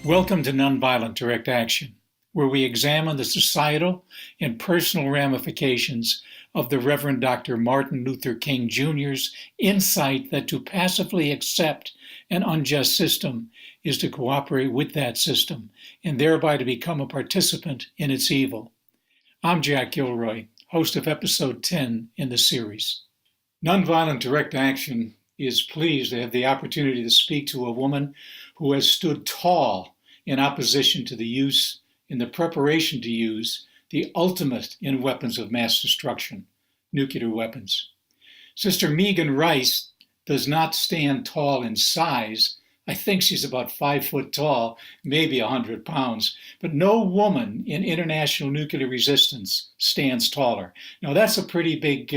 Welcome to Nonviolent Direct Action, where we examine the societal and personal ramifications of the Reverend Dr. Martin Luther King Jr.'s insight that to passively accept an unjust system is to cooperate with that system and thereby to become a participant in its evil. I'm Jack Gilroy, host of episode 10 in the series. Nonviolent Direct Action is pleased to have the opportunity to speak to a woman who has stood tall in opposition to the use, in the preparation to use, the ultimate in weapons of mass destruction, nuclear weapons. Sister Megan Rice does not stand tall in size. I think she's about 5 foot tall, maybe 100 pounds, but no woman in international nuclear resistance stands taller. Now, that's a pretty big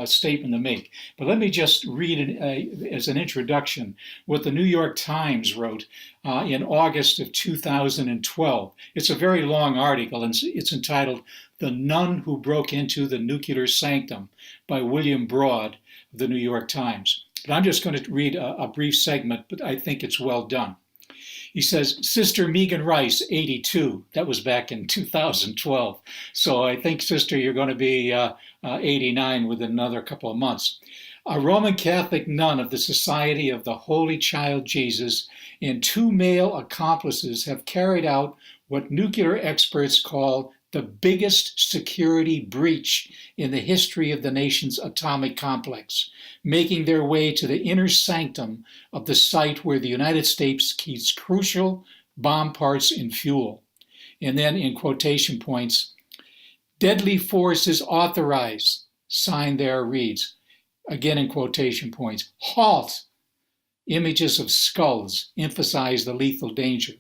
statement to make, but let me just read as an introduction what the New York Times wrote in August of 2012. It's a very long article, and it's entitled "The Nun Who Broke Into the Nuclear Sanctum" by William Broad of the New York Times. But I'm just going to read a brief segment, but I think it's well done. He says, Sister Megan Rice, 82. That was back in 2012. So I think, Sister, you're going to be 89 within another couple of months. A Roman Catholic nun of the Society of the Holy Child Jesus and 2 male accomplices have carried out what nuclear experts call the biggest security breach in the history of the nation's atomic complex, making their way to the inner sanctum of the site where the United States keeps crucial bomb parts and fuel. And then in quotation points, deadly force is authorized, sign there reads, again in quotation points, halt, images of skulls emphasize the lethal danger.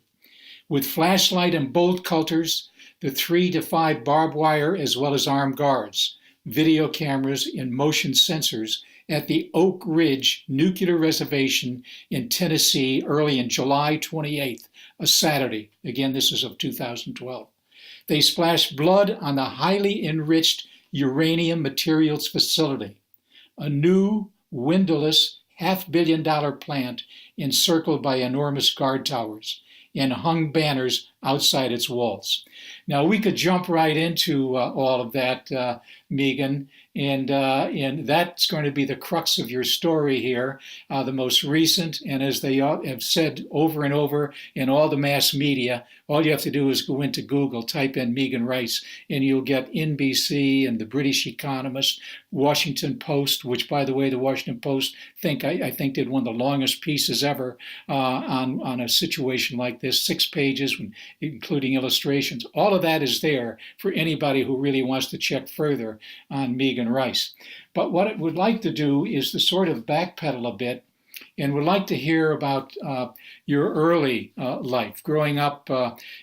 With flashlight and bolt cutters, the 3 to 5 barbed wire as well as armed guards, video cameras and motion sensors at the Oak Ridge Nuclear Reservation in Tennessee early in July 28th, a Saturday. Again, this is of 2012. They splashed blood on the highly enriched uranium materials facility, a new windowless $500 million plant encircled by enormous guard towers, and hung banners outside its walls. Now, we could jump right into all of that, Megan, and that's going to be the crux of your story here, the most recent, and as they have said over and over in all the mass media, all you have to do is go into Google, type in Megan Rice, and you'll get NBC and the British Economist, Washington Post, which, by the way, the Washington Post I think did one of the longest pieces ever on a situation like this, 6 pages, including illustrations. All of that is there for anybody who really wants to check further on Megan Rice. But what I would like to do is to sort of backpedal a bit and would like to hear about your early life, growing up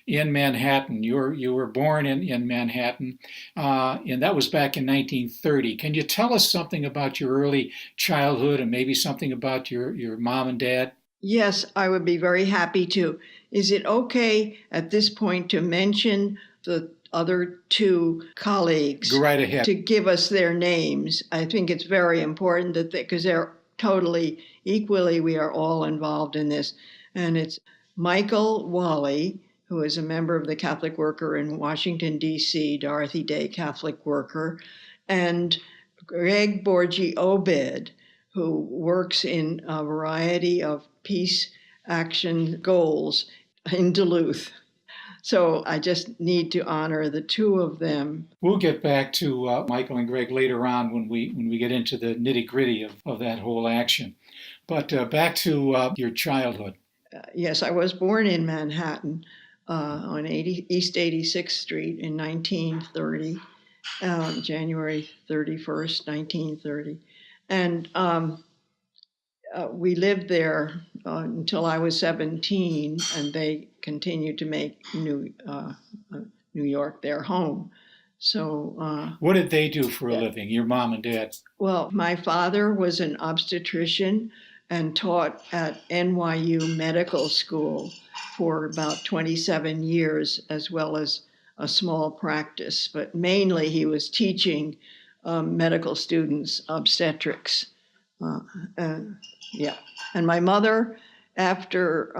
in Manhattan. You were born in Manhattan, and that was back in 1930. Can you tell us something about your early childhood and maybe something about your mom and dad? Yes, I would be very happy to. Is it okay at this point to mention the other 2 colleagues? Go right ahead. To give us their names. I think it's very important that because they're totally equally, we are all involved in this. And it's Michael Wally, who is a member of the Catholic Worker in Washington, D.C., Dorothy Day Catholic Worker, and Greg Borgi Obed, who works in a variety of peace action goals in Duluth. So I just need to honor the 2 of them. We'll get back to Michael and Greg later on when we get into the nitty-gritty of that whole action. But back to your childhood. Yes, I was born in Manhattan on East 86th Street in 1930, January 31st, 1930. And we lived there until I was 17, and they continued to make New York their home. So, what did they do for a living, your mom and dad? Well, my father was an obstetrician and taught at NYU Medical School for about 27 years, as well as a small practice. But mainly he was teaching medical students obstetrics. And my mother after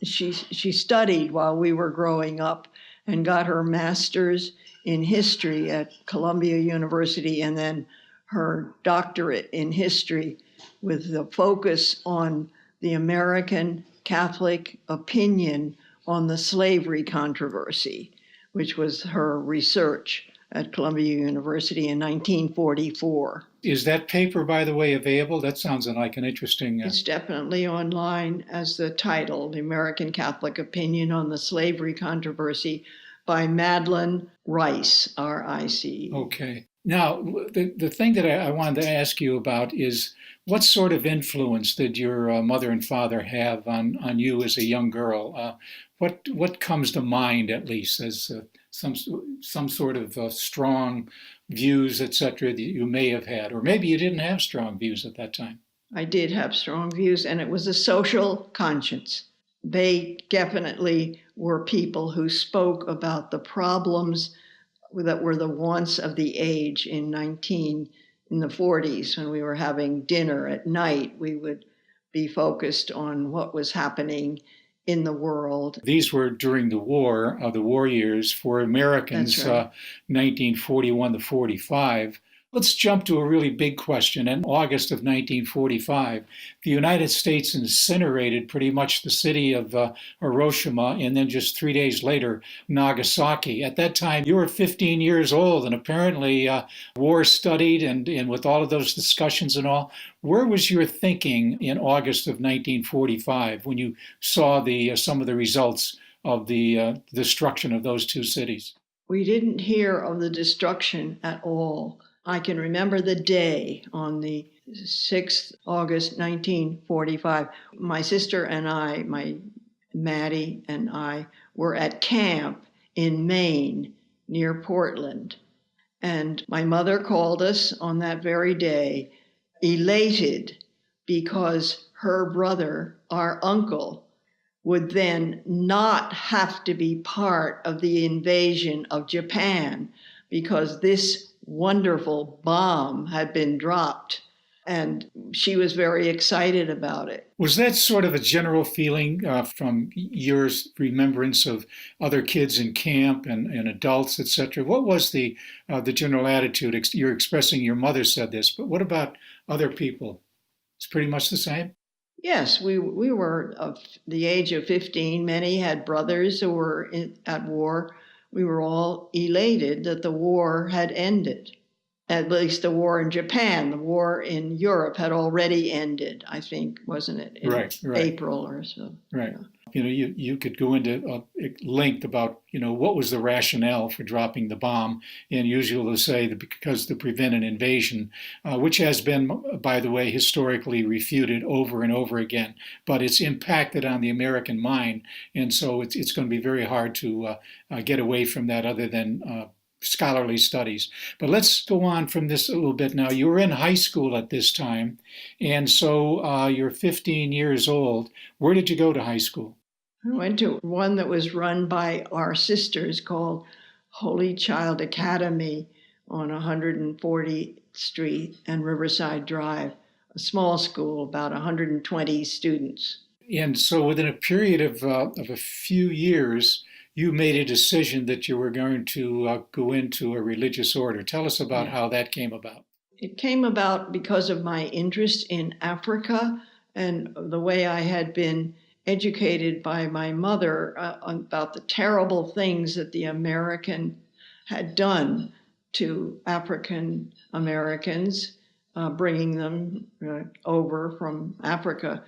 she studied while we were growing up and got her master's in history at Columbia University, and then her doctorate in history with the focus on the American Catholic opinion on the slavery controversy, which was her research at Columbia University in 1944. Is that paper, by the way, available? That sounds like an interesting... It's definitely online as the title, The American Catholic Opinion on the Slavery Controversy by Megan Rice, R-I-C. Okay. Now, the thing that I wanted to ask you about is what sort of influence did your mother and father have on you as a young girl? What comes to mind, at least, as some sort of strong views, etc., that you may have had, or maybe you didn't have strong views at that time? I did have strong views, and it was a social conscience. They definitely were people who spoke about the problems that were the wants of the age in the 40s. When we were having dinner at night, we would be focused on what was happening in the world. These were during the war years for Americans. That's right. 1941 to 45. Let's jump to a really big question. In August of 1945, the United States incinerated pretty much the city of Hiroshima, and then just 3 days later, Nagasaki. At that time, you were 15 years old, and apparently war studied, and with all of those discussions and all, where was your thinking in August of 1945 when you saw some of the results of the destruction of those two cities? We didn't hear of the destruction at all. I can remember the day on the 6th August 1945. My sister and I, my Maddie and I, were at camp in Maine near Portland. And my mother called us on that very day, elated because her brother, our uncle, would then not have to be part of the invasion of Japan because this wonderful bomb had been dropped, and she was very excited about it. Was that sort of a general feeling from your remembrance of other kids in camp and adults, etc.? What was the general attitude? You're expressing your mother said this, but what about other people? It's pretty much the same? Yes, we were of the age of 15. Many had brothers who were at war. We were all elated that the war had ended. At least the war in Japan. The war in Europe had already ended, I think, wasn't it? In right. April or so. Right. Yeah. You could go into length about, what was the rationale for dropping the bomb, and usually they'll say that because to prevent an invasion, which has been, by the way, historically refuted over and over again, but it's impacted on the American mind, and so it's going to be very hard to get away from that other than scholarly studies. But let's go on from this a little bit now. You were in high school at this time, and so you're 15 years old. Where did you go to high school? I went to one that was run by our sisters called Holy Child Academy on 140th Street and Riverside Drive, a small school, about 120 students. And so within a period of a few years, you made a decision that you were going to go into a religious order. Tell us about how that came about. It came about because of my interest in Africa and the way I had been educated by my mother about the terrible things that the American had done to African Americans, bringing them over from Africa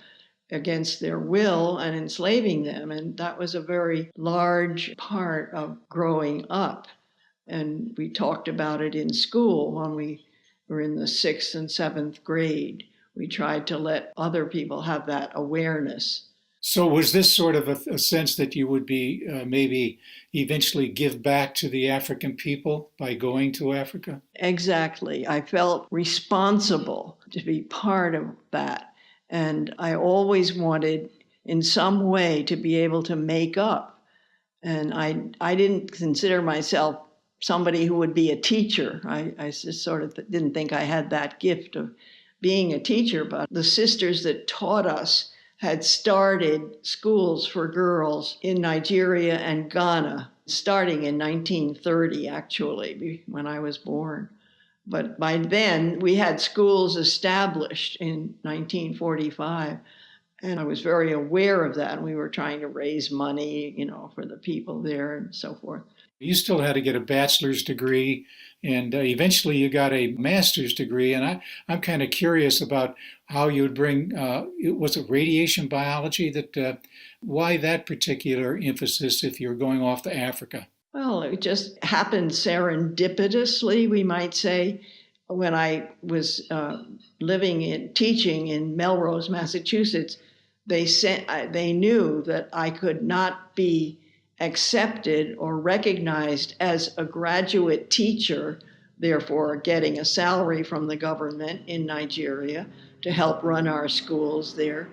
against their will and enslaving them. And that was a very large part of growing up. And we talked about it in school when we were in the 6th and 7th grade. We tried to let other people have that awareness. So was this sort of a sense that you would be maybe eventually give back to the African people by going to Africa? Exactly. I felt responsible to be part of that. And I always wanted, in some way, to be able to make up. And I didn't consider myself somebody who would be a teacher. I just sort of didn't think I had that gift of being a teacher. But the sisters that taught us had started schools for girls in Nigeria and Ghana, starting in 1930, actually, when I was born. But by then, we had schools established in 1945. And I was very aware of that. And we were trying to raise money, for the people there and so forth. You still had to get a bachelor's degree, and eventually you got a master's degree. And I'm kind of curious about how you would bring, was it radiation biology why that particular emphasis if you're going off to Africa? Well, it just happened serendipitously, we might say. When I was teaching in Melrose, Massachusetts, they knew that I could not be accepted or recognized as a graduate teacher, therefore getting a salary from the government in Nigeria to help run our schools there.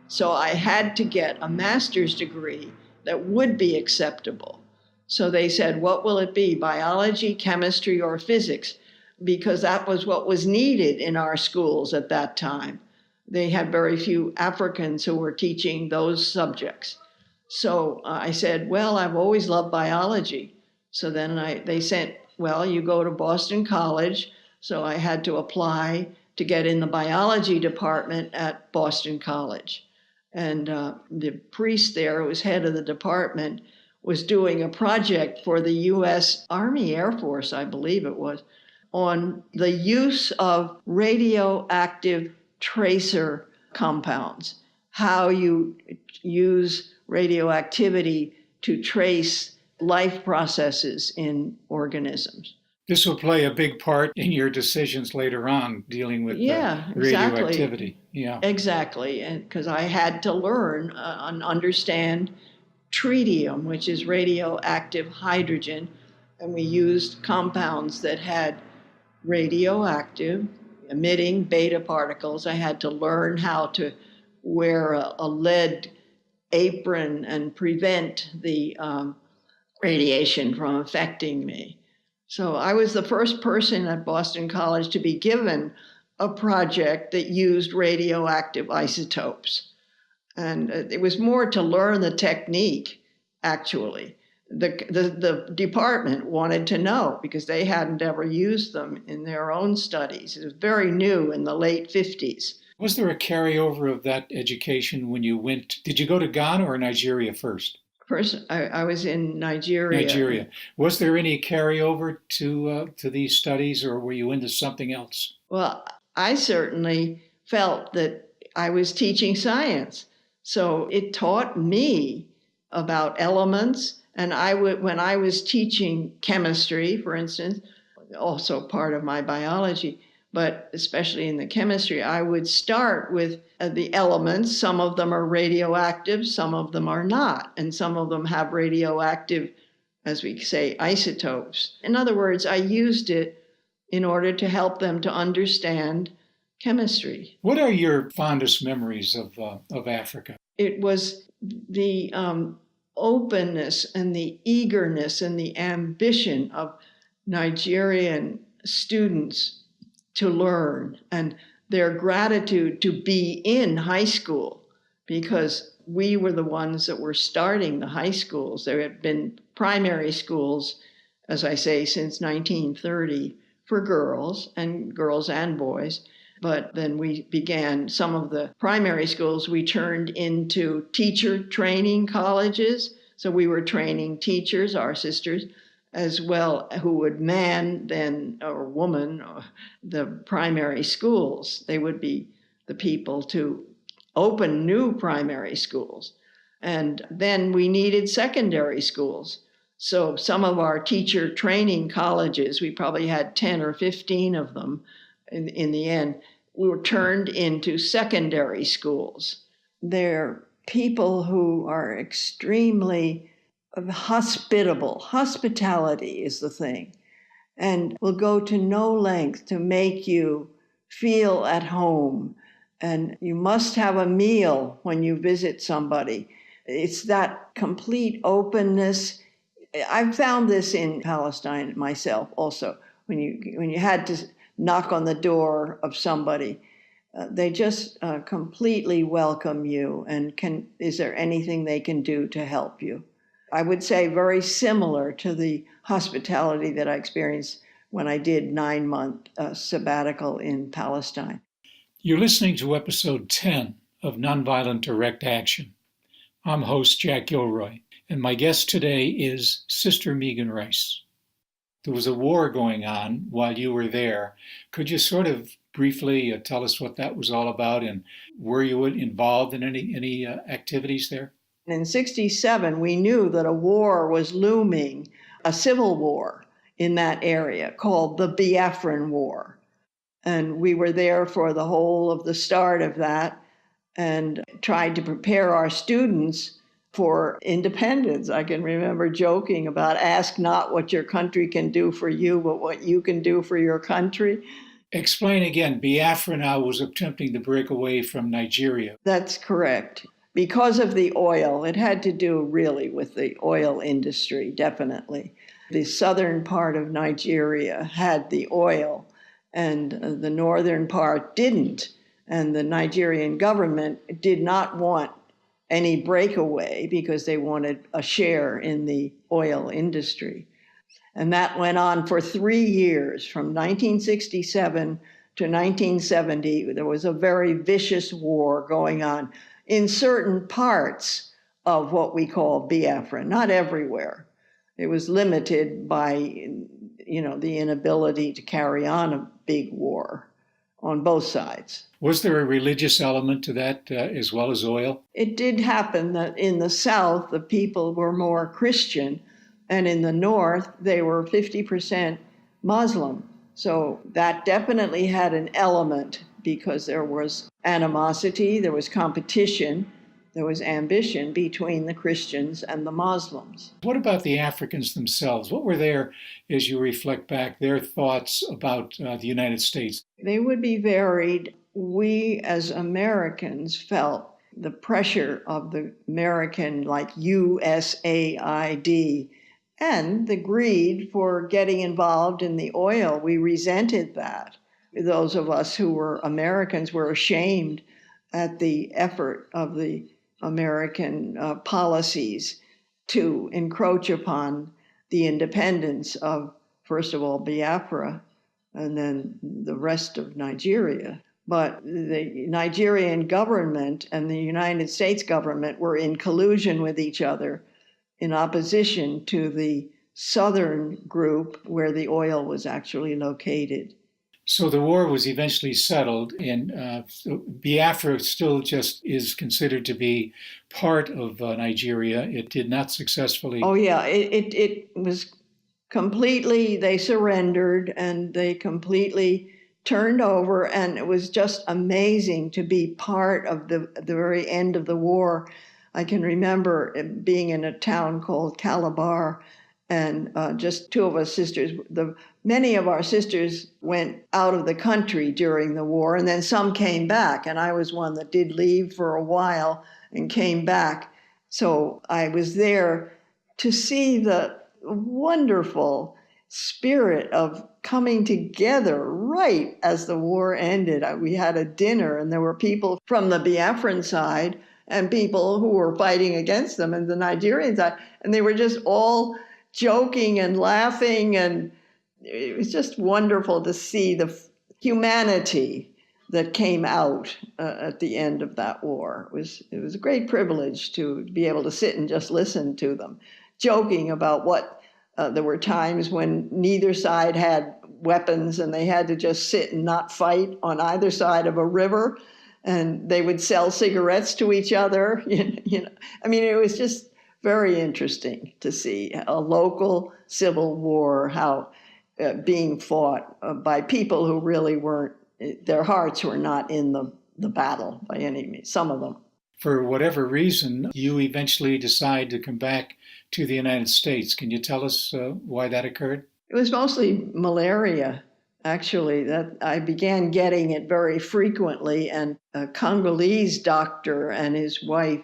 So I had to get a master's degree that would be acceptable. So they said, what will it be, biology, chemistry, or physics? Because that was what was needed in our schools at that time. They had very few Africans who were teaching those subjects. So I said, well, I've always loved biology. So then they said, well, you go to Boston College. So I had to apply to get in the biology department at Boston College. And the priest there, who was head of the department, was doing a project for the U.S. Army Air Force, I believe it was, on the use of radioactive tracer compounds, how you use radioactivity to trace life processes in organisms. This will play a big part in your decisions later on dealing with radioactivity. Yeah, exactly. And because I had to learn and understand tritium, which is radioactive hydrogen, and we used compounds that had radioactive emitting beta particles. I had to learn how to wear a lead apron and prevent the radiation from affecting me. So I was the first person at Boston College to be given a project that used radioactive isotopes. And it was more to learn the technique, actually. The department wanted to know because they hadn't ever used them in their own studies. It was very new in the late 50s. Was there a carryover of that education when you went? Did you go to Ghana or Nigeria first? First, I was in Nigeria. Nigeria. Was there any carryover to these studies, or were you into something else? Well, I certainly felt that I was teaching science. So it taught me about elements. And when I was teaching chemistry, for instance, also part of my biology, but especially in the chemistry, I would start with the elements. Some of them are radioactive, some of them are not, and some of them have radioactive, as we say, isotopes. In other words, I used it in order to help them to understand chemistry. What are your fondest memories of Africa? It was the openness and the eagerness and the ambition of Nigerian students to learn and their gratitude to be in high school, because we were the ones that were starting the high schools. There had been primary schools, as I say, since 1930 for girls and boys. But then we began some of the primary schools we turned into teacher training colleges. So we were training teachers, our sisters, as well, who would man then, or woman, the primary schools. They would be the people to open new primary schools. And then we needed secondary schools. So some of our teacher training colleges, we probably had 10 or 15 of them in the end, we were turned into secondary schools. They're people who are extremely hospitable. Hospitality is the thing, and will go to no length to make you feel at home. And you must have a meal when you visit somebody. It's that complete openness. I've found this in Palestine myself also. When you had to knock on the door of somebody, They just completely welcome you and is there anything they can do to help you? I would say very similar to the hospitality that I experienced when I did 9-month sabbatical in Palestine. You're listening to episode 10 of Nonviolent Direct Action. I'm host Jack Gilroy, and my guest today is Sister Megan Rice. There was a war going on while you were there. Could you sort of briefly tell us what that was all about, and were you involved in any activities there? In 1967, we knew that a war was looming, a civil war in that area called the Biafran War. And we were there for the whole of the start of that and tried to prepare our students for independence. I can remember joking about ask not what your country can do for you, but what you can do for your country. Explain again. Biafra now was attempting to break away from Nigeria. That's correct. Because of the oil, it had to do really with the oil industry, definitely. The southern part of Nigeria had the oil, and the northern part didn't. And the Nigerian government did not want any breakaway because they wanted a share in the oil industry. And that went on for 3 years, from 1967 to 1970. There was a very vicious war going on in certain parts of what we call Biafra, not everywhere. It was limited by, the inability to carry on a big war on both sides. Was there a religious element to that as well as oil? It did happen that in the South, the people were more Christian, and in the North, they were 50% Muslim. So that definitely had an element because there was animosity, there was competition, there was ambition between the Christians and the Muslims. What about the Africans themselves? What were their, as you reflect back, their thoughts about the United States? They would be varied. We as Americans felt the pressure of the American, like USAID, and the greed for getting involved in the oil. We resented that. Those of us who were Americans were ashamed at the effort of the American policies to encroach upon the independence of, first of all, Biafra, and then the rest of Nigeria. But the Nigerian government and the United States government were in collusion with each other in opposition to the southern group where the oil was actually located. So the war was eventually settled, and Biafra still just is considered to be part of Nigeria. It did not successfully. Oh, yeah, it was completely, they surrendered and they completely turned over, and it was just amazing to be part of the very end of the war. I can remember being in a town called Calabar, and just two of us sisters. Many of our sisters went out of the country during the war, and then some came back, and I was one that did leave for a while and came back. So I was there to see the wonderful spirit of coming together right as the war ended. We had a dinner, and there were people from the Biafran side and people who were fighting against them and the Nigerian side, and they were just all joking and laughing, and it was just wonderful to see the humanity that came out at the end of that war. It was a great privilege to be able to sit and just listen to them, joking about what there were times when neither side had weapons and they had to just sit and not fight on either side of a river, and they would sell cigarettes to each other. I mean, it was just very interesting to see a local civil war, how being fought by people who really weren't, their hearts were not in the battle by any means, some of them. For whatever reason, you eventually decide to come back to the United States. Can you tell us why that occurred? It was mostly malaria, actually, that I began getting it very frequently, and a Congolese doctor and his wife,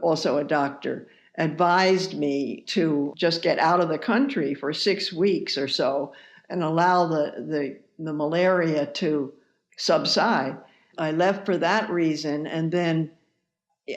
also a doctor, advised me to just get out of the country for 6 weeks or so and allow the malaria to subside. I left for that reason. And then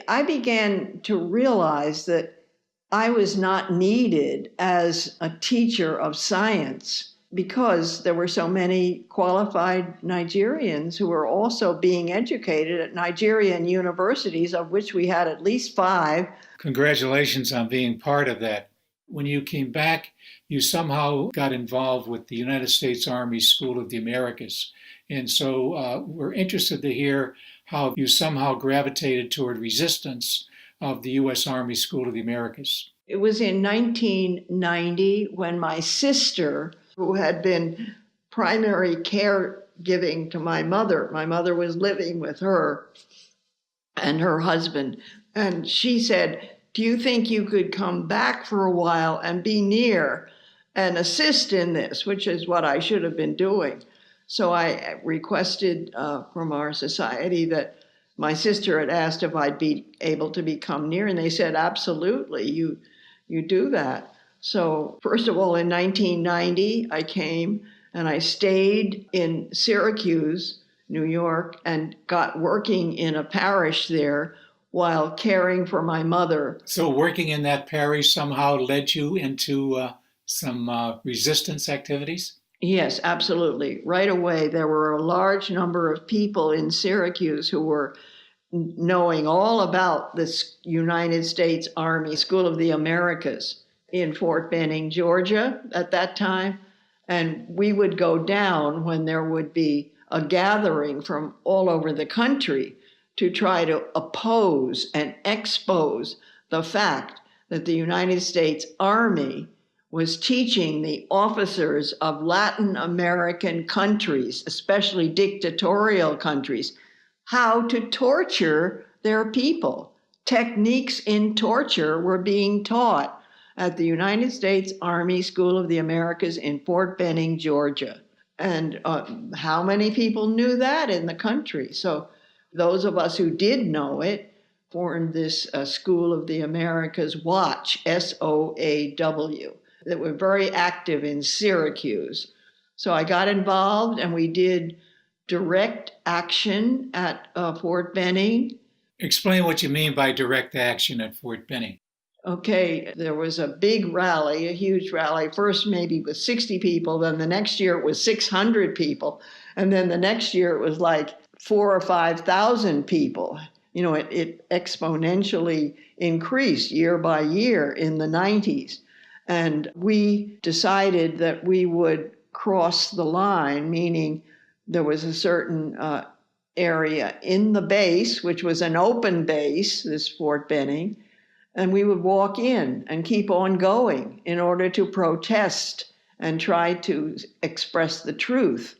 I began to realize that I was not needed as a teacher of science because there were so many qualified Nigerians who were also being educated at Nigerian universities, of which we had at least 5. Congratulations on being part of that. When you came back, you somehow got involved with the United States Army School of the Americas. And so we're interested to hear how you somehow gravitated toward resistance of the U.S. Army School of the Americas. It was in 1990 when my sister, who had been primary caregiving to my mother was living with her and her husband, and she said, "Do you think you could come back for a while and be near and assist in this?" Which is what I should have been doing. So I requested from our society that my sister had asked if I'd be able to become near, and they said, "Absolutely, you do that." So first of all, in 1990, I came and I stayed in Syracuse, New York, and got working in a parish there while caring for my mother. So working in that parish somehow led you into some resistance activities? Yes, absolutely. Right away, there were a large number of people in Syracuse who were knowing all about this United States Army School of the Americas in Fort Benning, Georgia at that time. And we would go down when there would be a gathering from all over the country to try to oppose and expose the fact that the United States Army was teaching the officers of Latin American countries, especially dictatorial countries, how to torture their people. Techniques in torture were being taught at the United States Army School of the Americas in Fort Benning, Georgia. And how many people knew that in the country? So those of us who did know it formed this School of the Americas Watch, SOAW, that were very active in Syracuse. So I got involved and we did direct action at Fort Benning. Explain what you mean by direct action at Fort Benning. Okay, there was a big rally, a huge rally. First maybe with 60 people, then the next year it was 600 people, and then the next year it was like 4,000 or 5,000 people. You know, it exponentially increased year by year in the 90s. And we decided that we would cross the line, meaning there was a certain area in the base, which was an open base, this Fort Benning, and we would walk in and keep on going in order to protest and try to express the truth,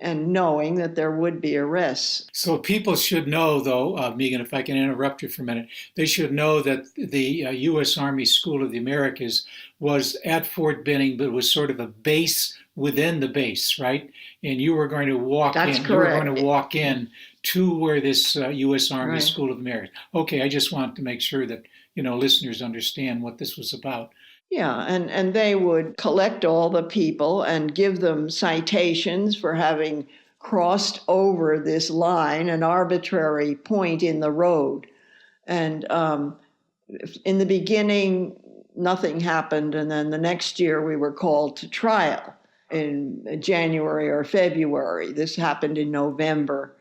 and knowing that there would be arrests. So people should know, though, Megan, if I can interrupt you for a minute, they should know that the U.S. Army School of the Americas was at Fort Benning, but it was sort of a base within the base, right? And you were going to walk That's in. correct. You were going to walk in to where this U.S. Army Right. School of the Americas. Okay, I just want to make sure that listeners understand what this was about. Yeah, and they would collect all the people and give them citations for having crossed over this line, an arbitrary point in the road. And in the beginning, nothing happened. And then the next year, we were called to trial in January or February. This happened in November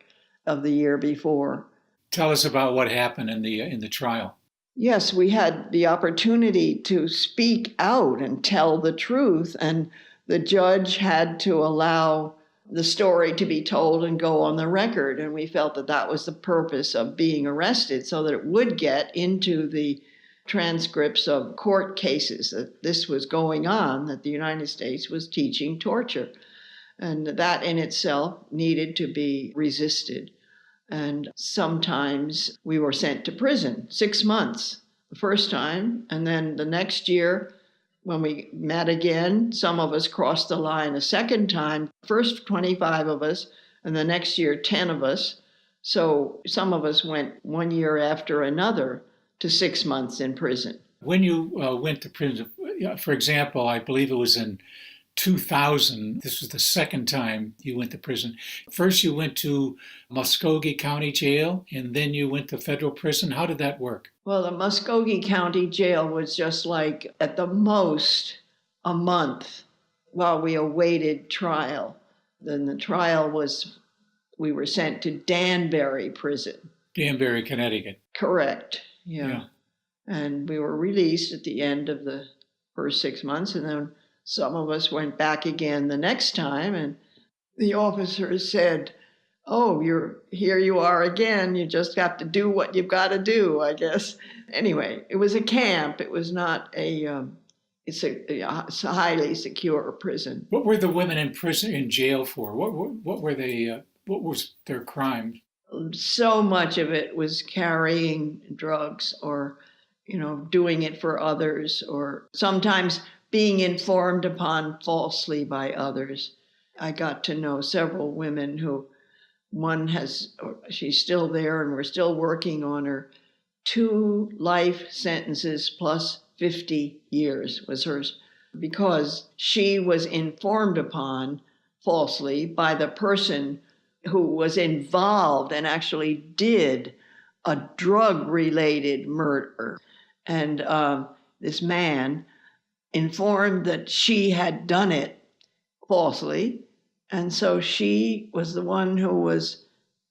of the year before. Tell us about what happened in the trial. Yes, we had the opportunity to speak out and tell the truth, and the judge had to allow the story to be told and go on the record, and we felt that that was the purpose of being arrested, so that it would get into the transcripts of court cases that this was going on, that the United States was teaching torture, and that in itself needed to be resisted. And sometimes we were sent to prison, 6 months the first time. And then the next year, when we met again, some of us crossed the line a second time. First 25 of us, and the next year 10 of us. So some of us went 1 year after another to 6 months in prison. When you went to prison, for example, I believe it was in 2000, this was the second time you went to prison. First, you went to Muskogee County Jail, and then you went to federal prison. How did that work? Well, the Muskogee County Jail was just like, at the most, a month while we awaited trial. Then the trial was, we were sent to Danbury Prison. Danbury, Connecticut. Correct. Yeah. And we were released at the end of the first 6 months, and then some of us went back again the next time, and the officers said, "Oh, here you are again. You just have to do what you've got to do, I guess." Anyway, it was a camp. It was not it's a highly secure prison. What were the women in jail for? What were they? What was their crime? So much of it was carrying drugs, or doing it for others, or sometimes being informed upon falsely by others. I got to know several women who, she's still there and we're still working on her. 2 life sentences plus 50 years was hers, because she was informed upon falsely by the person who was involved and actually did a drug-related murder. And this man informed that she had done it falsely. And so she was the one who was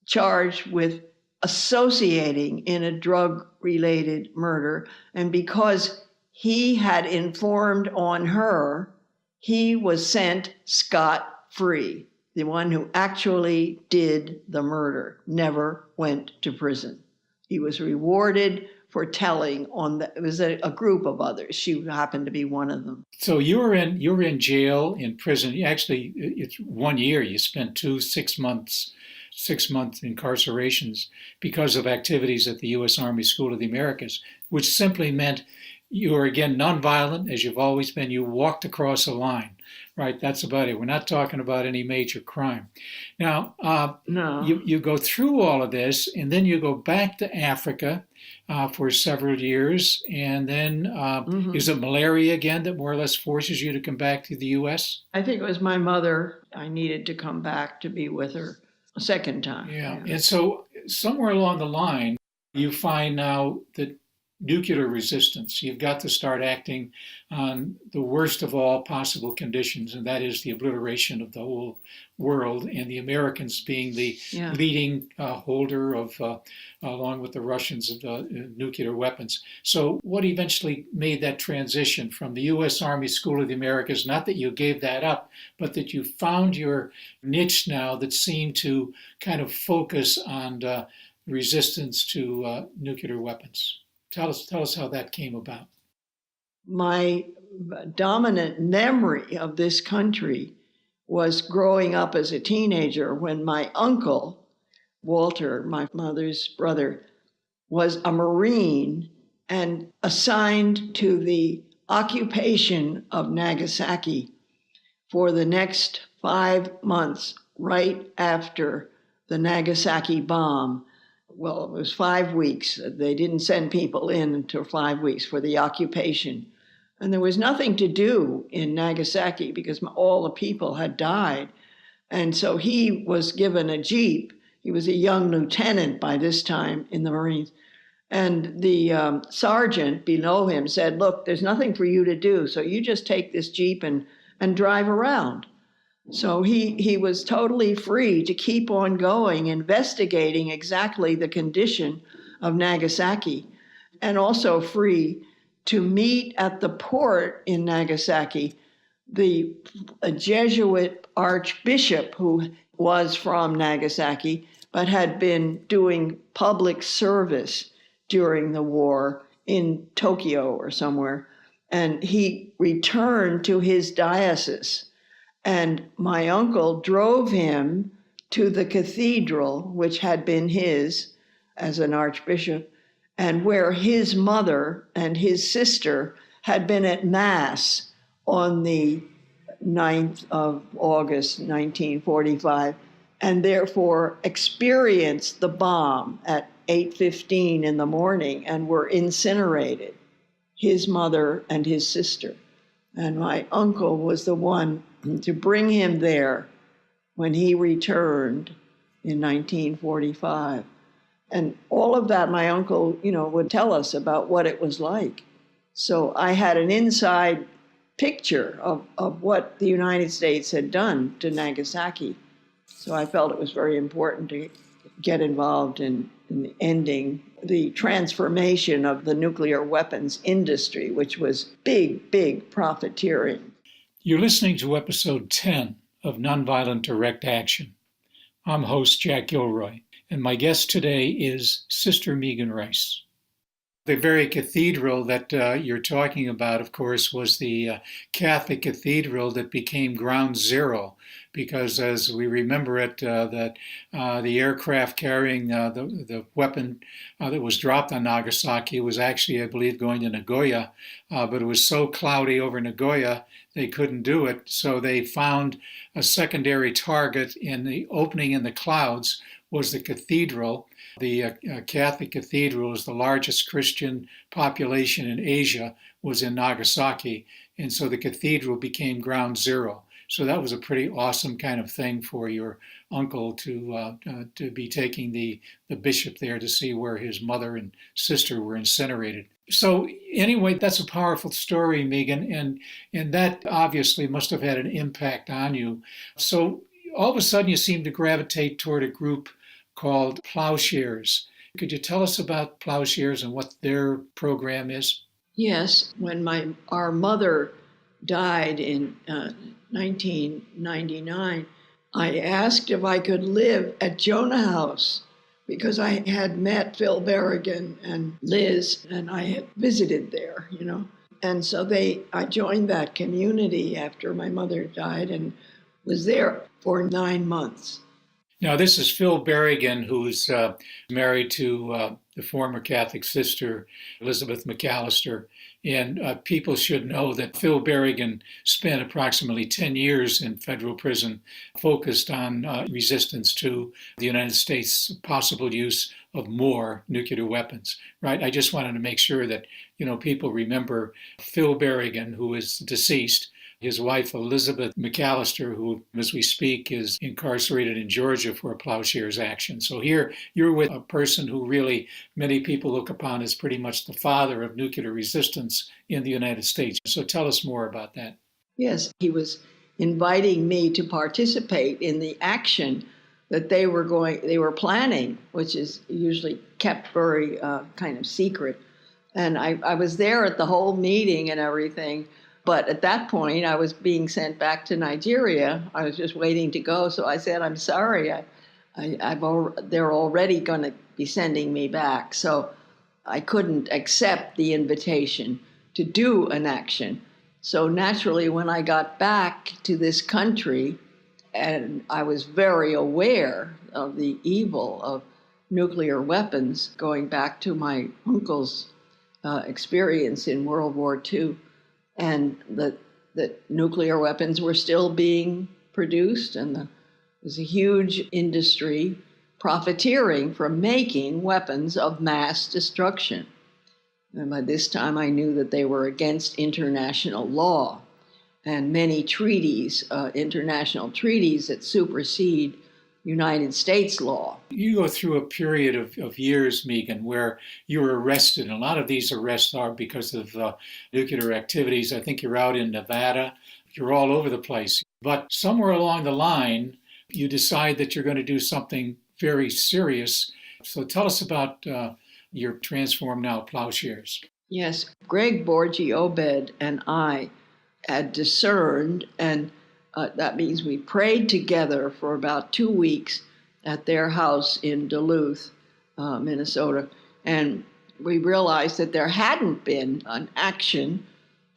charged with associating in a drug-related murder. And because he had informed on her, he was sent scot-free. The one who actually did the murder never went to prison. He was rewarded for telling on it was a group of others. She happened to be one of them. So you were in jail, in prison. Actually, it's 1 year. You spent 6 month incarcerations because of activities at the U.S. Army School of the Americas, which simply meant you were, again, nonviolent, as you've always been. You walked across a line, right? That's about it. We're not talking about any major crime. Now, No. You go through all of this, and then you go back to Africa for several years, and then is it malaria again that more or less forces you to come back to the U.S.? I think it was my mother. I needed to come back to be with her a second time. Yeah. And so somewhere along the line, you find now that nuclear resistance, you've got to start acting on the worst of all possible conditions, and that is the obliteration of the whole world, and the Americans being the leading holder of, along with the Russians, of nuclear weapons. So what eventually made that transition from the U.S. Army School of the Americas, not that you gave that up, but that you found your niche now that seemed to kind of focus on resistance to nuclear weapons? Tell us how that came about. My dominant memory of this country was growing up as a teenager when my uncle, Walter, my mother's brother, was a Marine and assigned to the occupation of Nagasaki for the next 5 months right after the Nagasaki bomb. Well, it was 5 weeks. They didn't send people in until 5 weeks for the occupation. And there was nothing to do in Nagasaki because all the people had died. And so he was given a Jeep. He was a young lieutenant by this time in the Marines. And the sergeant below him said, "Look, there's nothing for you to do. So you just take this Jeep and drive around." So he was totally free to keep on going, investigating exactly the condition of Nagasaki, and also free to meet at the port in Nagasaki a Jesuit archbishop who was from Nagasaki, but had been doing public service during the war in Tokyo or somewhere. And he returned to his diocese. And my uncle drove him to the cathedral, which had been his as an archbishop, and where his mother and his sister had been at Mass on the 9th of August, 1945, and therefore experienced the bomb at 8:15 in the morning and were incinerated, his mother and his sister. And my uncle was the one to bring him there when he returned in 1945. And all of that, my uncle, would tell us about what it was like. So I had an inside picture of what the United States had done to Nagasaki. So I felt it was very important to get involved in ending the transformation of the nuclear weapons industry, which was big profiteering. You're listening to episode 10 of Nonviolent Direct Action. I'm host Jack Gilroy, and my guest today is Sister Megan Rice. The very cathedral that you're talking about, of course, was the Catholic cathedral that became ground zero, because as we remember it, that the aircraft carrying the weapon that was dropped on Nagasaki was actually, I believe, going to Nagoya, but it was so cloudy over Nagoya they couldn't do it. So they found a secondary target in the opening in the clouds was the cathedral. The Catholic cathedral is the largest Christian population in Asia, was in Nagasaki, and so the cathedral became ground zero. So that was a pretty awesome kind of thing for your uncle to be taking the bishop there to see where his mother and sister were incinerated. So anyway, that's a powerful story, Megan, and that obviously must have had an impact on you. So all of a sudden you seem to gravitate toward a group called Plowshares. Could you tell us about Plowshares and what their program is? Yes, when our mother died in 1999, I asked if I could live at Jonah House because I had met Phil Berrigan and Liz, and I had visited there, And so I joined that community after my mother died and was there for 9 months. Now, this is Phil Berrigan, who's married to the former Catholic sister, Elizabeth McAllister. And people should know that Phil Berrigan spent approximately 10 years in federal prison, focused on resistance to the United States' possible use of more nuclear weapons, right? I just wanted to make sure that, people remember Phil Berrigan, who is deceased. His wife, Elizabeth McAllister, who, as we speak, is incarcerated in Georgia for a Plowshares action. So here you're with a person who really many people look upon as pretty much the father of nuclear resistance in the United States. So tell us more about that. Yes, he was inviting me to participate in the action that they were planning, which is usually kept very kind of secret. And I was there at the whole meeting and everything. But at that point, I was being sent back to Nigeria. I was just waiting to go. So I said, I'm sorry. They're already going to be sending me back. So I couldn't accept the invitation to do an action. So naturally, when I got back to this country, and I was very aware of the evil of nuclear weapons, going back to my uncle's experience in World War II, and that nuclear weapons were still being produced, and there was a huge industry profiteering from making weapons of mass destruction. And by this time, I knew that they were against international law and many treaties, international treaties that supersede United States law. You go through a period of years, Megan, where you were arrested. And a lot of these arrests are because of nuclear activities. I think you're out in Nevada. You're all over the place. But somewhere along the line, you decide that you're going to do something very serious. So tell us about your Transform Now Plowshares. Yes, Greg Borgie Obed and I had discerned, and that means we prayed together for about 2 weeks at their house in Duluth, Minnesota. And we realized that there hadn't been an action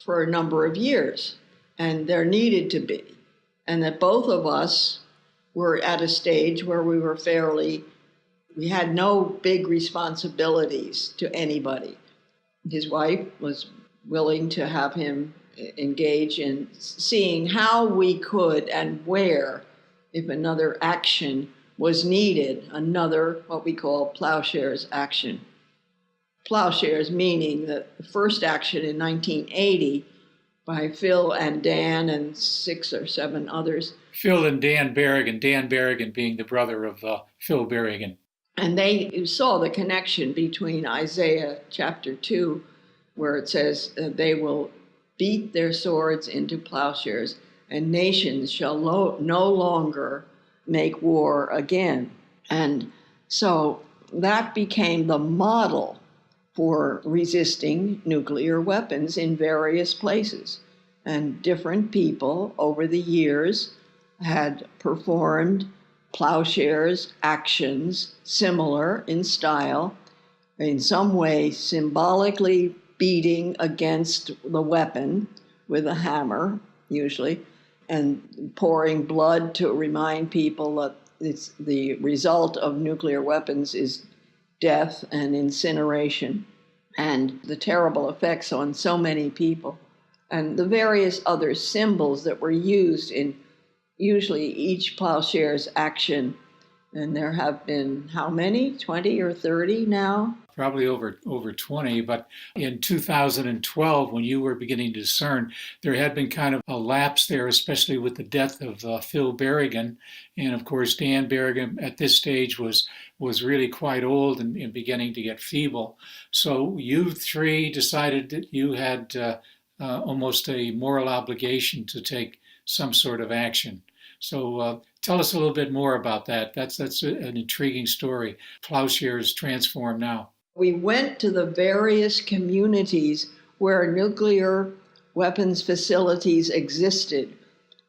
for a number of years, and there needed to be. And that both of us were at a stage where we had no big responsibilities to anybody. His wife was willing to have him engage in seeing how we could and where, if another action was needed, another what we call Plowshares action. Plowshares meaning that the first action in 1980 by Phil and Dan and 6 or 7 others. Phil and Dan Berrigan being the brother of Phil Berrigan. And they saw the connection between Isaiah chapter 2, where it says they will beat their swords into plowshares, and nations shall no longer make war again. And so that became the model for resisting nuclear weapons in various places. And different people over the years had performed plowshares actions similar in style, in some way symbolically beating against the weapon with a hammer, usually, and pouring blood to remind people that it's the result of nuclear weapons is death and incineration and the terrible effects on so many people, and the various other symbols that were used in usually each plowshares action. And there have been how many? 20 or 30 now? Probably over 20, but in 2012, when you were beginning to discern, there had been kind of a lapse there, especially with the death of Phil Berrigan. And of course, Dan Berrigan at this stage was really quite old and beginning to get feeble. So you three decided that you had almost a moral obligation to take some sort of action. So tell us a little bit more about that. That's an intriguing story. Plowshares transform now. We went to the various communities where nuclear weapons facilities existed.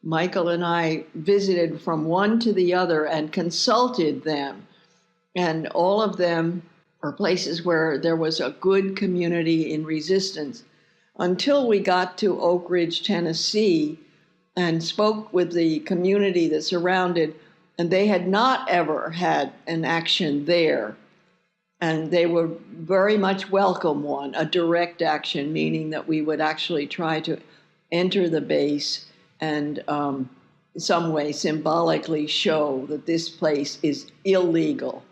Michael and I visited from one to the other and consulted them. And all of them are places where there was a good community in resistance, until we got to Oak Ridge, Tennessee, and spoke with the community that surrounded, and they had not ever had an action there. And they would very much welcome one, a direct action, meaning that we would actually try to enter the base and in some way symbolically show that this place is illegal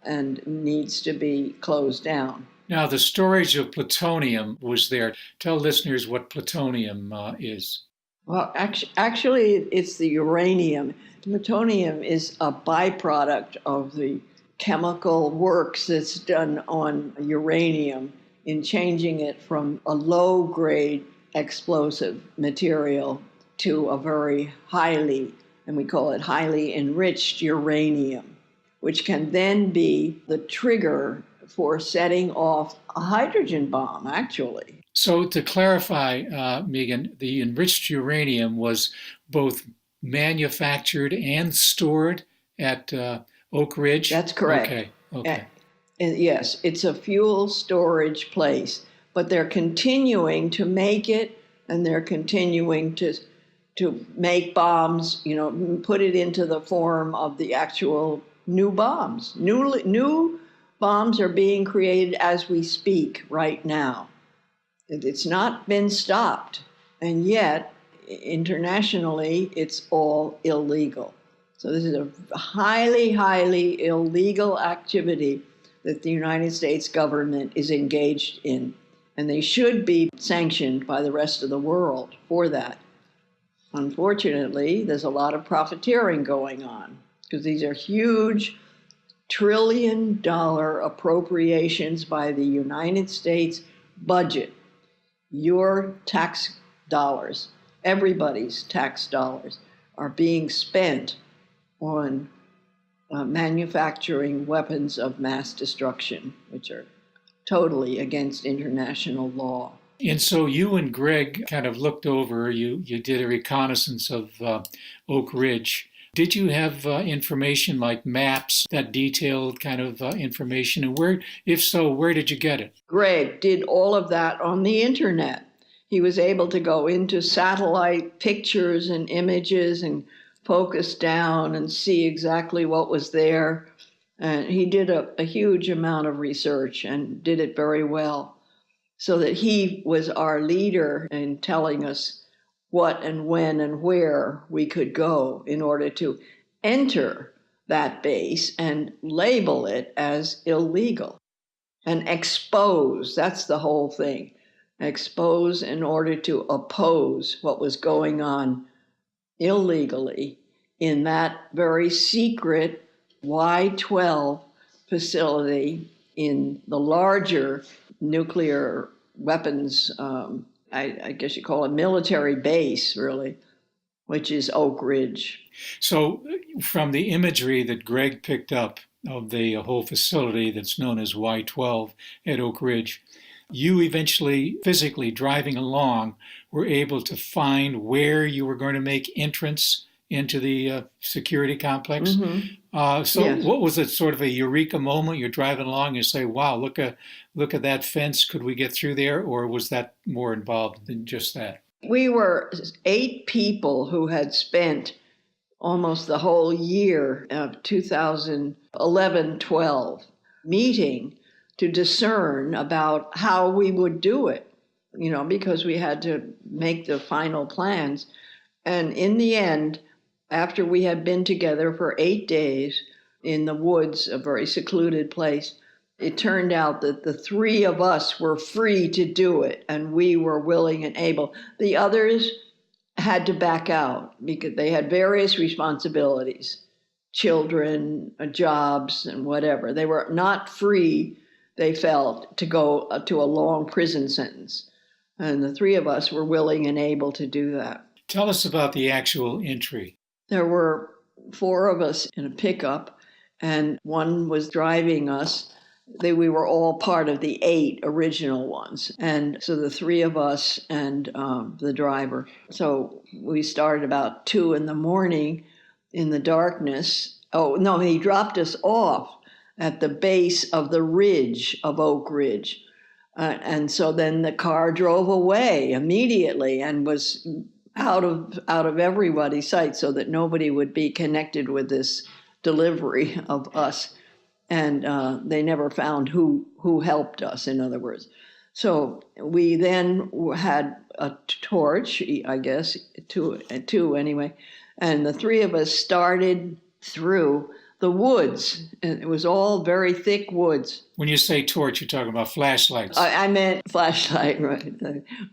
and needs to be closed down. Now, the storage of plutonium was there. Tell listeners what plutonium is. Well, actually, it's the uranium. Plutonium is a byproduct of the chemical works that's done on uranium in changing it from a low-grade explosive material to a very highly, and we call it highly enriched uranium, which can then be the trigger for setting off a hydrogen bomb, actually. So to clarify, Megan, the enriched uranium was both manufactured and stored at Oak Ridge? That's correct. Okay. And yes, it's a fuel storage place, but they're continuing to make it, and they're continuing to make bombs, put it into the form of the actual new bombs. New bombs are being created as we speak right now. It's not been stopped, and yet internationally it's all illegal. So this is a highly, highly illegal activity that the United States government is engaged in, and they should be sanctioned by the rest of the world for that. Unfortunately, there's a lot of profiteering going on because these are huge trillion-dollar appropriations by the United States budget. Your tax dollars, everybody's tax dollars, are being spent on manufacturing weapons of mass destruction, which are totally against international law. And so you and Greg kind of looked over, you did a reconnaissance of Oak Ridge. Did you have information like maps, that detailed kind of information? And where, if so, where did you get it? Greg did all of that on the internet. He was able to go into satellite pictures and images and focus down and see exactly what was there. And he did a huge amount of research and did it very well, so that he was our leader in telling us what and when and where we could go in order to enter that base and label it as illegal and expose. That's the whole thing. expose in order to oppose what was going on illegally in that very secret Y-12 facility in the larger nuclear weapons, I guess you call it military base, really, which is Oak Ridge. So, from the imagery that Greg picked up of the whole facility that's known as Y-12 at Oak Ridge, you eventually, physically driving along, were able to find where you were going to make entrance into the security complex. So, Yes. what was it? Sort of a eureka moment? You're driving along and you say, "Wow, look at that fence. Could we get through there?" Or was that more involved than just that? We were 8 people who had spent almost the whole year of 2011-12 meeting to discern about how we would do it, because we had to make the final plans. And in the end, after we had been together for 8 days in the woods, a very secluded place, it turned out that the 3 of us were free to do it, and we were willing and able. The others had to back out because they had various responsibilities, children, jobs, and whatever. They were not free, they felt, to go to a long prison sentence. And the 3 of us were willing and able to do that. Tell us about the actual entry. There were 4 of us in a pickup, and one was driving us. We were all part of the 8 original ones. And so the 3 of us and the driver. So we started about 2 in the morning in the darkness. Oh, no, he dropped us off at the base of the ridge of Oak Ridge. And so then the car drove away immediately and was out of everybody's sight so that nobody would be connected with this delivery of us. And they never found who helped us, in other words. So we then had a torch, I guess, two anyway, and the 3 of us started through the woods. And it was all very thick woods. When you say torch, you're talking about flashlights. I meant flashlight, right?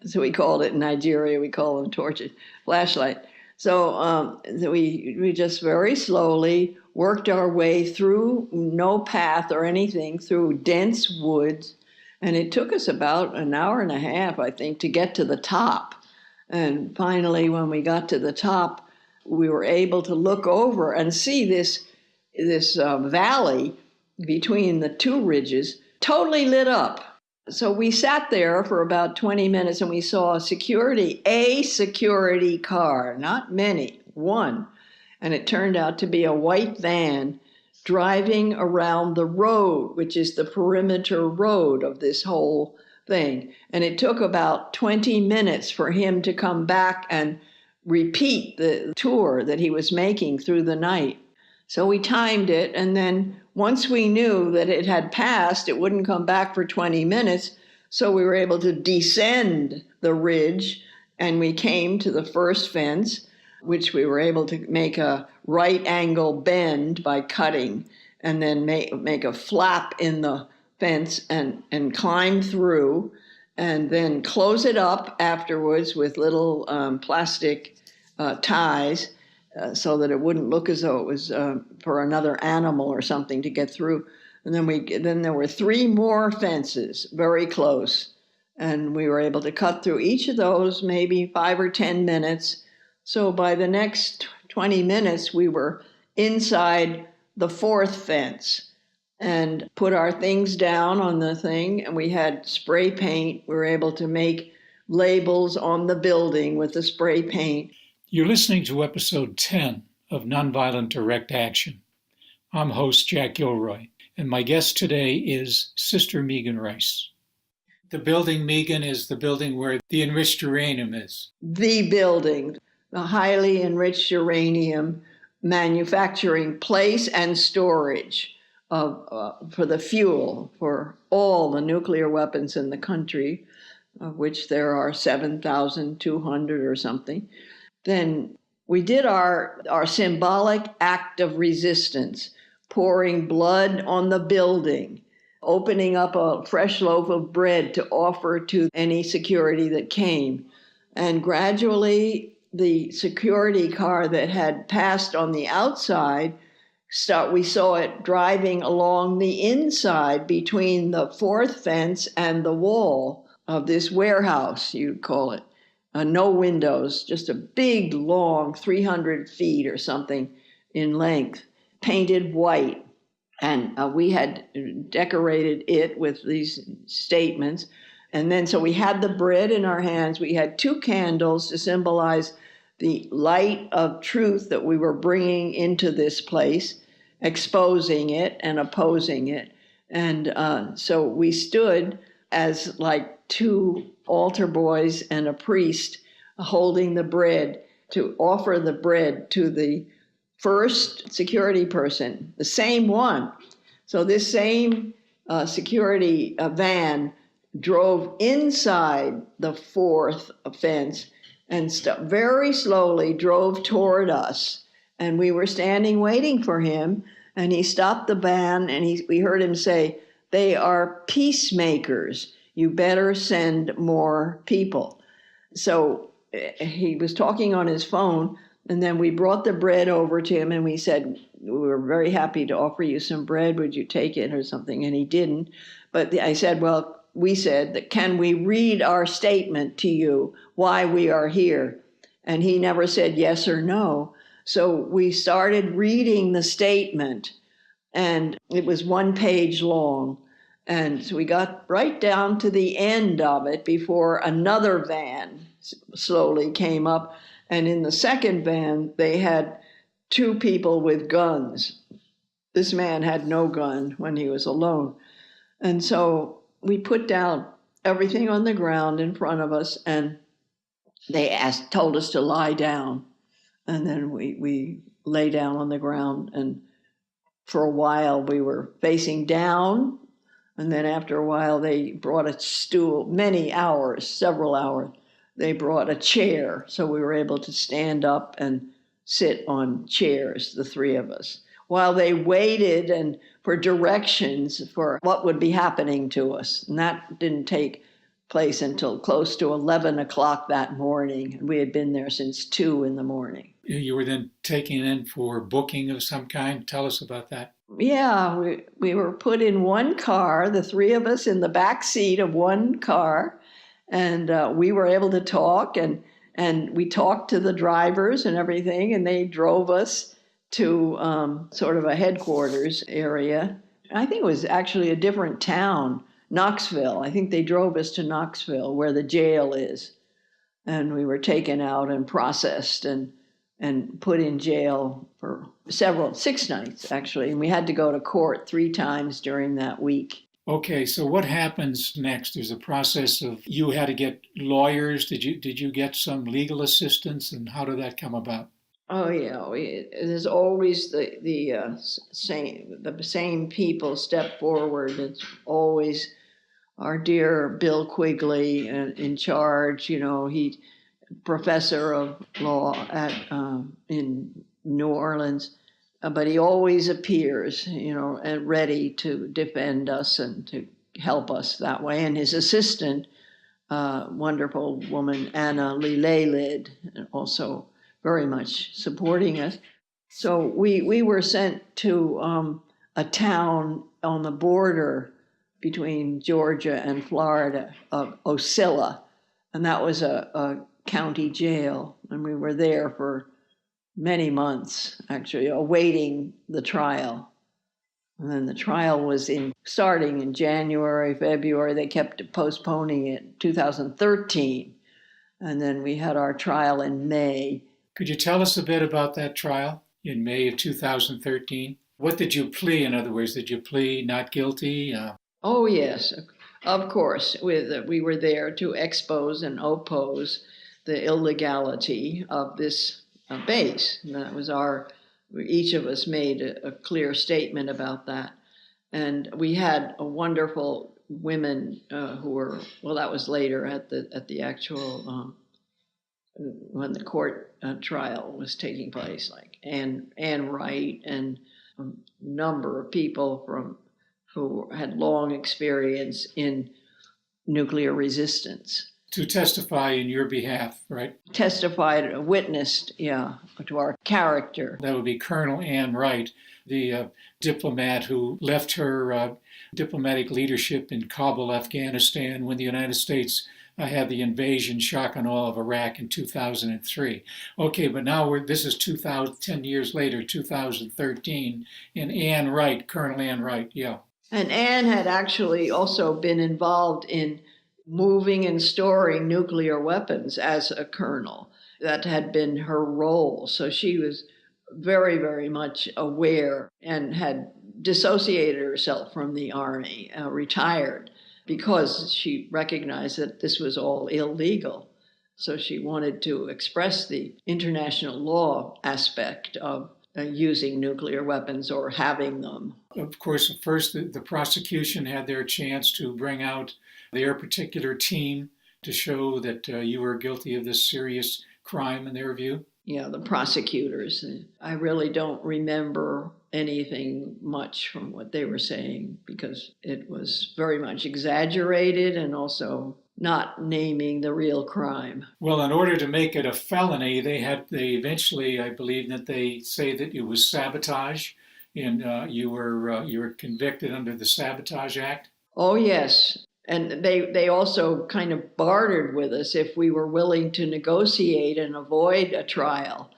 So we called it in Nigeria, we call them torches, flashlight. So we just very slowly worked our way through no path or anything, through dense woods. And it took us about an hour and a half, I think, to get to the top. And finally, when we got to the top, we were able to look over and see this valley between the 2 ridges totally lit up. So we sat there for about 20 minutes and we saw a security car, not many, one. And it turned out to be a white van driving around the road, which is the perimeter road of this whole thing. And it took about 20 minutes for him to come back and repeat the tour that he was making through the night. So we timed it, and then once we knew that it had passed, it wouldn't come back for 20 minutes, so we were able to descend the ridge, and we came to the first fence, which we were able to make a right angle bend by cutting, and then make a flap in the fence and climb through, and then close it up afterwards with little plastic ties, so that it wouldn't look as though it was for another animal or something to get through. And then there were 3 more fences very close, and we were able to cut through each of those, maybe 5 or 10 minutes. So by the next 20 minutes, we were inside the 4th fence and put our things down on the thing, and we had spray paint. We were able to make labels on the building with the spray paint. You're listening to episode 10 of Nonviolent Direct Action. I'm host Jack Gilroy, and my guest today is Sister Megan Rice. The building, Megan, is the building where the enriched uranium is. The building, the highly enriched uranium manufacturing place and storage for the fuel for all the nuclear weapons in the country, of which there are 7,200 or something. Then we did our symbolic act of resistance, pouring blood on the building opening up a fresh loaf of bread to offer to any security that came. And gradually, the security car that had passed on the outside, we saw it driving along the inside between the fourth fence and the wall of this warehouse, you'd call it. No windows, just a big, long, 300 feet or something in length, painted white. And we had decorated it with these statements. And then, so we had the bread in our hands. We had 2 candles to symbolize the light of truth that we were bringing into this place, exposing it and opposing it. And so we stood as like 2 altar boys and a priest holding the bread to offer the bread to the first security person, the same one. So this same security van drove inside the fourth fence and very slowly drove toward us. And we were standing waiting for him. And he stopped the van and we heard him say, "They are peacemakers. You better send more people." So he was talking on his phone. And then we brought the bread over to him and we said, "We were very happy to offer you some bread. Would you take it or something?" And he didn't. But I said, we said that, "Can we read our statement to you why we are here?" And he never said yes or no. So we started reading the statement, and it was 1 page long. And so we got right down to the end of it before another van slowly came up. And in the second van, they had 2 people with guns. This man had no gun when he was alone. And so we put down everything on the ground in front of us, and they told us to lie down. And then we lay down on the ground, and for a while we were facing down. And then after a while, they brought a stool, many hours, several hours. They brought a chair, so we were able to stand up and sit on chairs, the 3 of us, while they waited and for directions for what would be happening to us. And that didn't take place until close to 11 o'clock that morning. We had been there since 2 in the morning. You were then taken in for booking of some kind. Tell us about that. Yeah, we were put in one car, the 3 of us in the back seat of one car. And we were able to talk, and we talked to the drivers and everything, and they drove us to sort of a headquarters area. I think it was actually a different town, Knoxville. I think they drove us to Knoxville, where the jail is. And we were taken out and processed and put in jail for 6 nights, actually. And we had to go to court 3 times during that week. Okay, so what happens next? There's a process of you had to get lawyers. Did you get some legal assistance, and how did that come about? Oh yeah, there's always the same people step forward. It's always our dear Bill Quigley in charge. You know, he professor of law at in New Orleans. But he always appears, you know, and ready to defend us and to help us that way. And his assistant, wonderful woman, Anna Lilelid, also very much supporting us. So we were sent to a town on the border between Georgia and Florida, Ocilla, and that was a county jail. And we were there for many months, actually, awaiting the trial. And then the trial was starting in January, February. They kept postponing it, 2013. And then we had our trial in May. Could you tell us a bit about that trial in May of 2013? What did you plea, in other words? Did you plea not guilty? Oh, yes, of course. We were there to expose and oppose the illegality of this base. And that was each of us made a clear statement about that. And we had a wonderful women who were, well, that was later at the actual, when the court trial was taking place, like Anne Wright and a number of people from who had long experience in nuclear resistance. To testify in your behalf, right? Testified, witnessed, to our character. That would be Colonel Ann Wright, the diplomat who left her diplomatic leadership in Kabul, Afghanistan, when the United States had the invasion, shock and awe of Iraq in 2003. Okay, but now this is 10 years later, 2013, and Ann Wright, Colonel Ann Wright, yeah. And Ann had actually also been involved in moving and storing nuclear weapons as a colonel. That had been her role. So she was very, very much aware and had dissociated herself from the Army, retired, because she recognized that this was all illegal. So she wanted to express the international law aspect of using nuclear weapons or having them. Of course, first the prosecution had their chance to bring out their particular team to show that you were guilty of this serious crime in their view. Yeah, the prosecutors. I really don't remember anything much from what they were saying because it was very much exaggerated and also not naming the real crime. Well, in order to make it a felony, they eventually, I believe, that they say that it was sabotage, and you were convicted under the Sabotage Act. Oh yes, and they also kind of bartered with us if we were willing to negotiate and avoid a trial.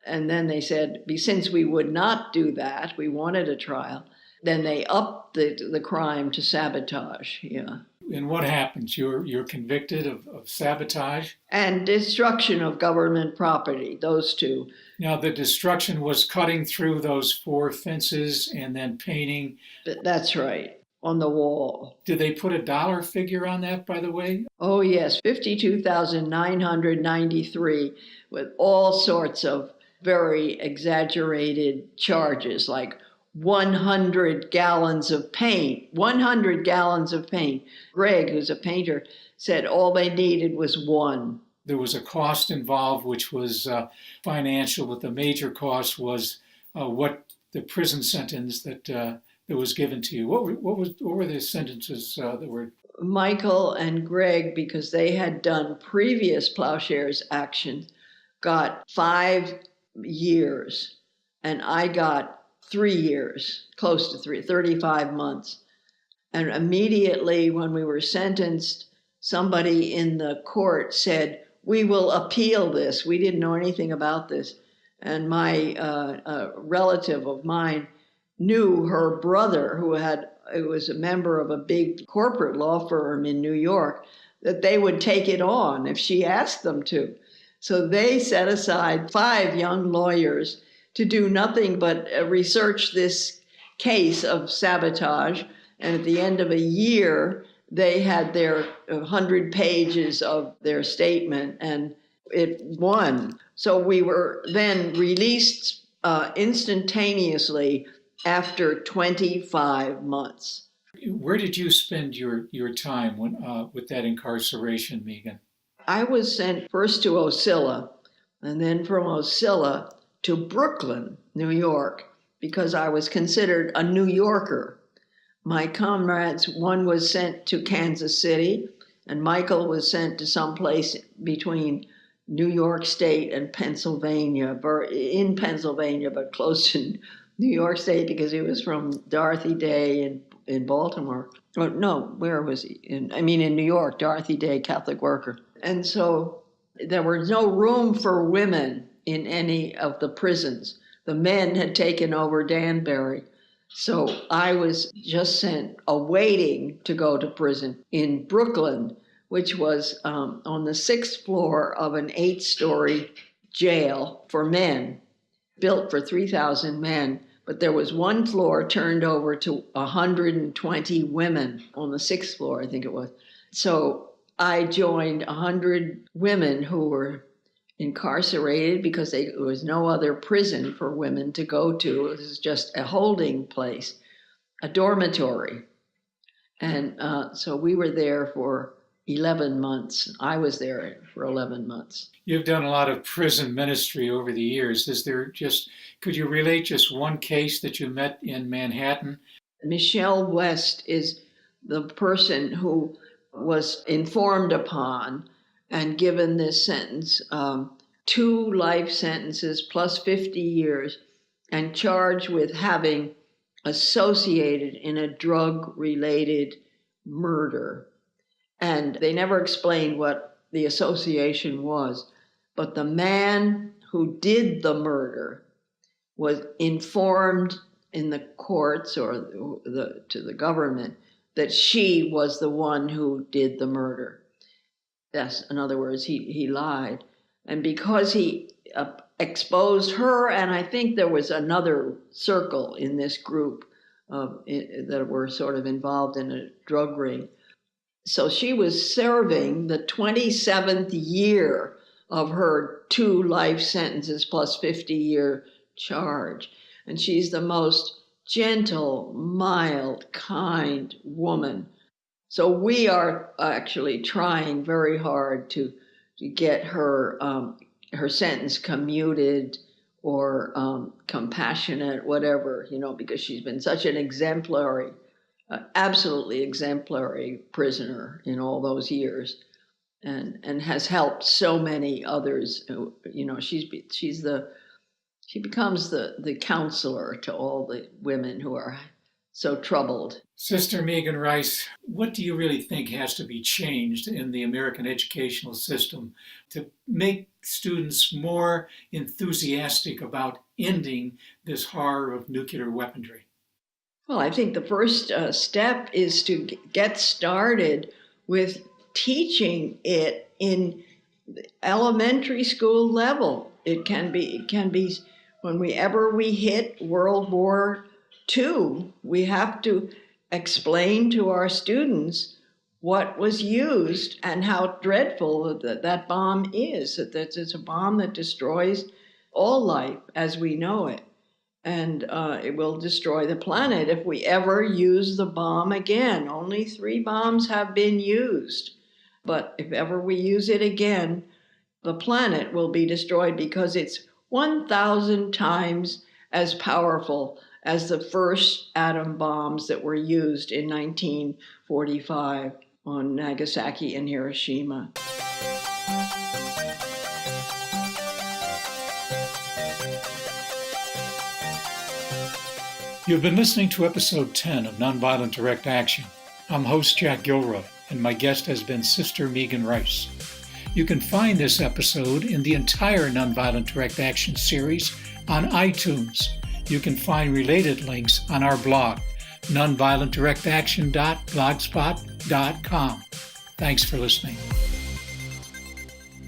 And then they said, since we would not do that, we wanted a trial, then they upped the crime to sabotage. Yeah. And what happens? You're convicted of sabotage? And destruction of government property, those two. Now, the destruction was cutting through those 4 fences and then painting. That's right, on the wall. Did they put a dollar figure on that, by the way? Oh, yes, $52,993 with all sorts of very exaggerated charges, like 100 gallons of paint. 100 gallons of paint. Greg, who's a painter, said all they needed was 1. There was a cost involved, which was financial, but the major cost was what the prison sentence that was given to you. What were the sentences that were? Michael and Greg, because they had done previous Plowshares action, got 5 years, and I got 3 years, close to 35 months. And immediately when we were sentenced, somebody in the court said, "We will appeal this." We didn't know anything about this. And my relative of mine knew her brother, who was a member of a big corporate law firm in New York, that they would take it on if she asked them to. So they set aside 5 young lawyers to do nothing but research this case of sabotage. And at the end of a year, they had their 100 pages of their statement, and it won. So we were then released instantaneously after 25 months. Where did you spend your time with that incarceration, Megan? I was sent first to Ocilla, and then from Ocilla to Brooklyn, New York, because I was considered a New Yorker. My comrades, one was sent to Kansas City, and Michael was sent to some place between New York State and Pennsylvania, in Pennsylvania, but close to New York State because he was from Dorothy Day in Baltimore. Oh, no, where was he? In New York, Dorothy Day, Catholic worker. And so there was no room for women in any of the prisons. The men had taken over Danbury. So I was just sent awaiting to go to prison in Brooklyn, which was on the 6th floor of an 8-story jail for men, built for 3,000 men. But there was one floor turned over to 120 women on the 6th floor, I think it was. So I joined 100 women who were incarcerated because there was no other prison for women to go to. It was just a holding place, a dormitory. And so we were there for 11 months. I was there for 11 months. You've done a lot of prison ministry over the years. Could you relate just one case that you met in Manhattan? Michelle West is the person who was informed upon and given this sentence, 2 life sentences plus 50 years, and charged with having associated in a drug-related murder. And they never explained what the association was, but the man who did the murder was informed in the courts or to the government that she was the one who did the murder. Yes, in other words, he lied. And because he exposed her, and I think there was another circle in this group that were sort of involved in a drug ring. So she was serving the 27th year of her 2 life sentences plus 50-year charge. And she's the most gentle, mild, kind woman. So we are actually trying very hard to get her sentence commuted or compassionate, whatever, because she's been such an exemplary, absolutely exemplary prisoner in all those years, and has helped so many others. She becomes the counselor to all the women who are so troubled. Sister Megan Rice, what do you really think has to be changed in the American educational system to make students more enthusiastic about ending this horror of nuclear weaponry? Well, I think the first step is to get started with teaching it in elementary school level. It can be whenever we hit World War II, we have to explain to our students what was used and how dreadful that bomb is. That it's a bomb that destroys all life as we know it. And it will destroy the planet if we ever use the bomb again. Only 3 bombs have been used. But if ever we use it again, the planet will be destroyed because it's 1,000 times as powerful as the first atom bombs that were used in 1945 on Nagasaki and Hiroshima. You've been listening to episode 10 of Nonviolent Direct Action. I'm host Jack Gilroy, and my guest has been Sister Megan Rice. You can find this episode in the entire Nonviolent Direct Action series on iTunes. You can find related links on our blog, nonviolentdirectaction.blogspot.com. Thanks for listening.